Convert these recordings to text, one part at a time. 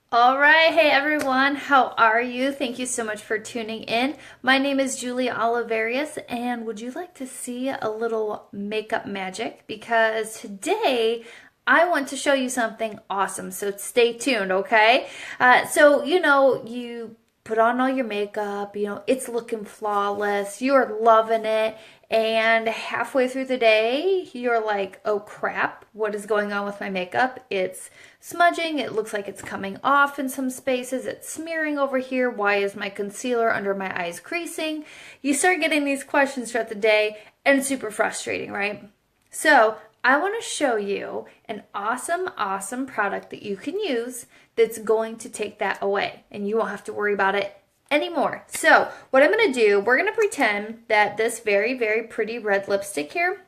All right, hey everyone, how are you? Thank you so much for tuning in. My name is Julia Oliverius, and would you like to see a little makeup magic? Because today I want to show you something awesome, so stay tuned, okay? You put on all your makeup, it's looking flawless, you're loving it, and halfway through the day, you're like, oh crap, what is going on with my makeup? It's smudging, it looks like it's coming off in some spaces, it's smearing over here. Why is my concealer under my eyes creasing? You start getting these questions throughout the day, and it's super frustrating, right? So, I want to show you an awesome product that you can use that's going to take that away, and you won't have to worry about it anymore. So what I'm going to do, we're going to pretend that this very pretty red lipstick here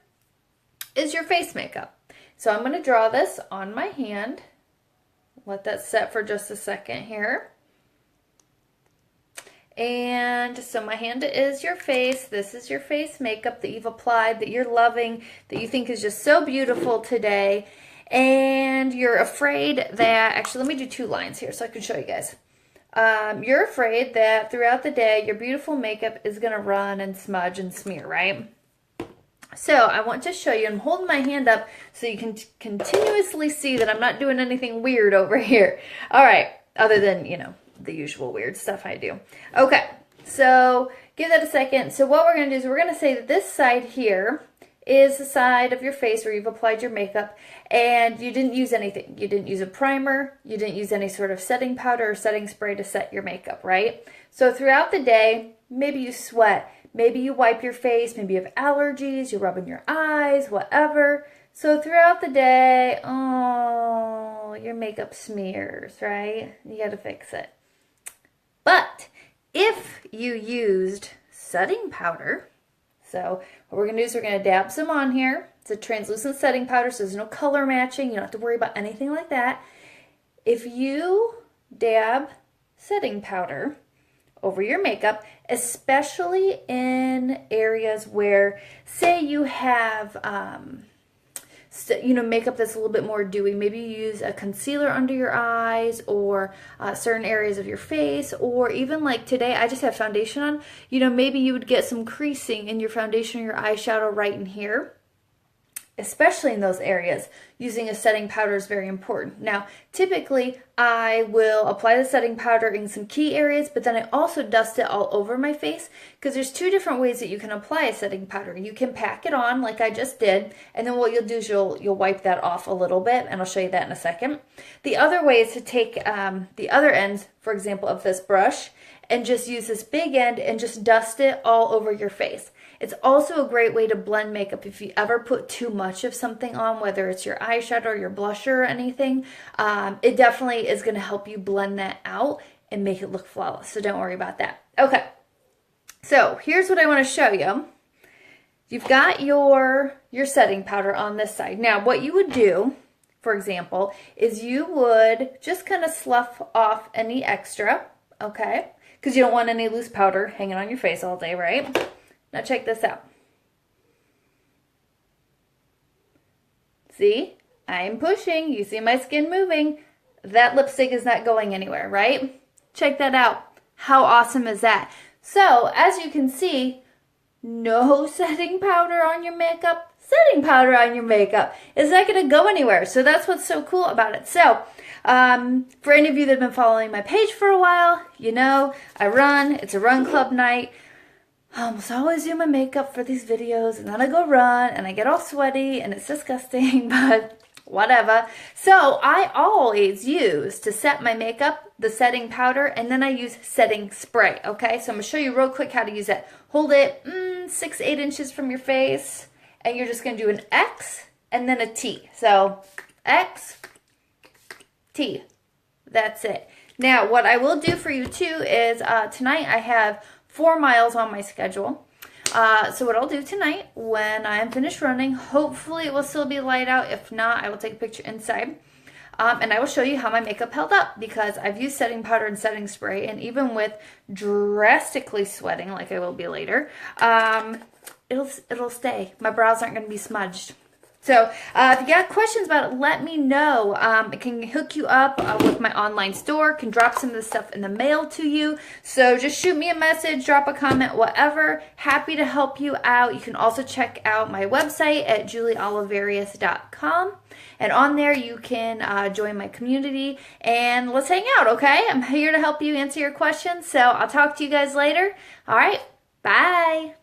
is your face makeup. So I'm going to draw this on my hand. Let that set for just a second here. And so my hand is your face. This is your face makeup that you've applied, that you're loving, that you think is just so beautiful today. And you're afraid that, actually, let me do two lines here so I can show you guys. You're afraid that throughout the day, your beautiful makeup is going to run and smudge and smear, right? So I want to show you, I'm holding my hand up so you can continuously see that I'm not doing anything weird over here. All right, other than, the usual weird stuff I do. Okay, so give that a second. So what we're going to do is we're going to say that this side here is the side of your face where you've applied your makeup and you didn't use anything. You didn't use a primer, you didn't use any sort of setting powder or setting spray to set your makeup, right? So throughout the day, maybe you sweat, maybe you wipe your face, maybe you have allergies, you're rubbing your eyes, whatever. So throughout the day, oh, your makeup smears, right? You gotta fix it. But if you used setting powder, so what we're going to do is we're going to dab some on here. It's a translucent setting powder, so there's no color matching. You don't have to worry about anything like that. If you dab setting powder over your makeup, especially in areas where, say you have makeup that's a little bit more dewy. Maybe you use a concealer under your eyes or certain areas of your face, or even like today I just have foundation on. Maybe you would get some creasing in your foundation or your eyeshadow right in here. Especially in those areas, using a setting powder is very important. Now, typically, I will apply the setting powder in some key areas, but then I also dust it all over my face, because there's two different ways that you can apply a setting powder. You can pack it on like I just did, and then what you'll do is you'll wipe that off a little bit, and I'll show you that in a second. The other way is to take the other end, for example, of this brush, and just use this big end and just dust it all over your face. It's also a great way to blend makeup if you ever put too much of something on, whether it's your eyeshadow or your blusher or anything. It definitely is going to help you blend that out and make it look flawless, so don't worry about that. Okay, so here's what I want to show you. You've got your setting powder on this side. Now, what you would do, for example, is you would just kind of slough off any extra, okay? Because you don't want any loose powder hanging on your face all day, right? Now check this out. See? I am pushing. You see my skin moving. That lipstick is not going anywhere, right? Check that out. How awesome is that? So, as you can see, no setting powder on your makeup. Setting powder on your makeup. It's not going to go anywhere. So that's what's so cool about it. So, for any of you that have been following my page for a while, I run. It's a run club night. I almost always do my makeup for these videos, and then I go run, and I get all sweaty, and it's disgusting, but whatever. So I always use, to set my makeup, the setting powder, and then I use setting spray, okay? So I'm going to show you real quick how to use it. Hold it 6-8 inches from your face, and you're just going to do an X and then a T. So X, T. That's it. Now, what I will do for you, too, is tonight I have 4 miles on my schedule. So what I'll do tonight when I am finished running, hopefully it will still be light out. If not, I will take a picture inside. And I will show you how my makeup held up, because I've used setting powder and setting spray, and even with drastically sweating, like I will be later, it'll stay. My brows aren't going to be smudged. So if you got questions about it, let me know. I can hook you up with my online store, can drop some of the stuff in the mail to you. So just shoot me a message, drop a comment, whatever. Happy to help you out. You can also check out my website at julieoliverius.com. And on there, you can join my community and let's hang out, okay? I'm here to help you answer your questions. So I'll talk to you guys later. All right, bye.